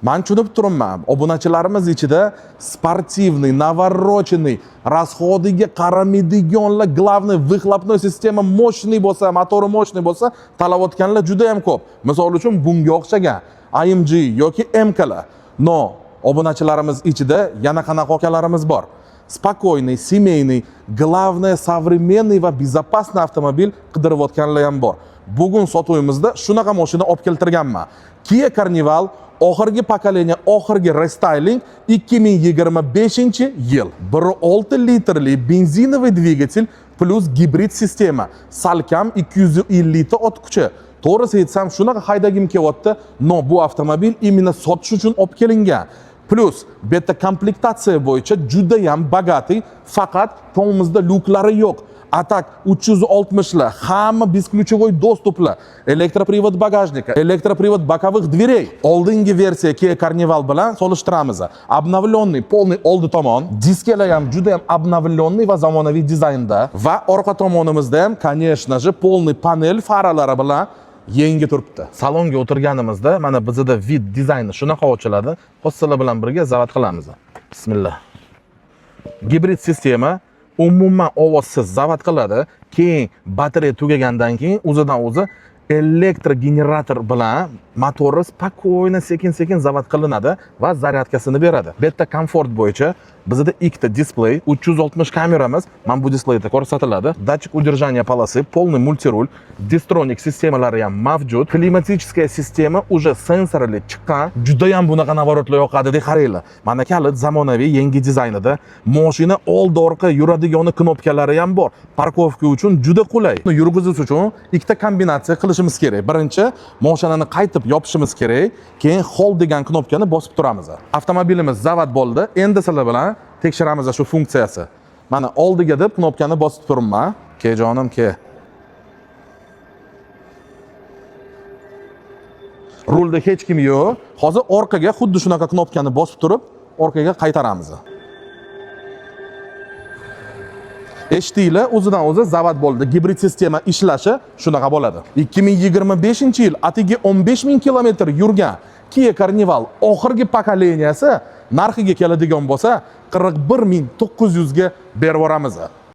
Men tushunib turibman, obunachilarimiz ichida sportivniy, navorоченный, расходiga qaramaydiganlar, главный выхлопной sistema мощный bo'lsa, motori мощный bo'lsa, talayotganlar juda ham ko'p. Misol uchun bunga o'xshagan AMG yoki MKlar. No, obunachilarimiz ichida yana qanaqa okalarimiz bor. Спокойный, семейный, главное современный va безопасный avtomobil qidirayotganlar ham bor. Bugun sotuvimizda shunaqa mashina olib keltirganman. Kia Carnival oxirgi pokoleniya, oxirgi restyling 2025-yil. 1.6 litrli benzinoviy dvigatel plus gibrid sistema, salkam 250 ta ot kuchi. To'g'risi aytsam, shunaqa haydagim kelyapti. No, bu avtomobil imенно sotish uchun olib kelingan. Plus beta komplektatsiya bo'yicha juda ham bogatiy, faqat tomimizda lyuklari yo'q. Atak 360lar, hamma бесключевой доступlar, elektropривод багажника, elektropривод боковых дверей. Oldingi versiya Kia Carnival bilan solishtiramiz. Обновленный, полный oldi tomon, diskalar ham juda ham обновленный va zamonaviy dizaynda va orqa tomonimizda ham, конечно же, полный panel faralari bilan yangi turibdi. Salonga o'tirganimizda mana bizda vid dizayni shunaqa ochiladi. Hozirlar bilan birga zavat qilamiz. Bismillah. Gibrid sistema umuman ovozsiz zavat qiladi. Keyin batareya tugagandan keyin o'zidan o'zi elektrogenerator bilan motori spokойно sekin-sekin zavat qilinadi va zaryadkasini beradi. Beta komfort bo'yicha bizda ikkita displey, 360 kameramiz mana bu displeyda ko'rsatiladi. Datchik удержания полосы, полный мультируль, Distronic sistemalari ham mavjud. Klimatическая sistema уже sensorli chiqqan. Juda ham bunaqa navorotlar yoqadi deb qaranglar. Mana kalit zamonaviy yangi dizaynida. Mashina old-orqa yuradigani knopkalari ham bor. Parkovka uchun juda qulay. Yurgizish uchun ikkita kombinatsiya qilishimiz kerak. Birinchi, mashinani qaytib yopishimiz kerak, keyin hold degan knopkani bosib turamiz. Avtomobilimiz zavat bo'ldi. Endi sizlar bilan tekshiramiz shu funksiyasi. Mana oldiga deb knopkani bosib turibman. Ke jonim, ke. Rulda hech kim yo'q. Hozir orqaga xuddi shunaqa knopkani bosib turib, orqaga qaytaramiz. Eshitdinglar, o'zidan o'zi zavat bo'ldi. Gibrid sistema ishlashi shunaqa bo'ladi. 2025-yil atigi 15,000 kilometr yurgan Kia Carnival oxirgi pokoleniyasi narxiga keladigan bo'lsa 41,900 ga berib yuboramiz.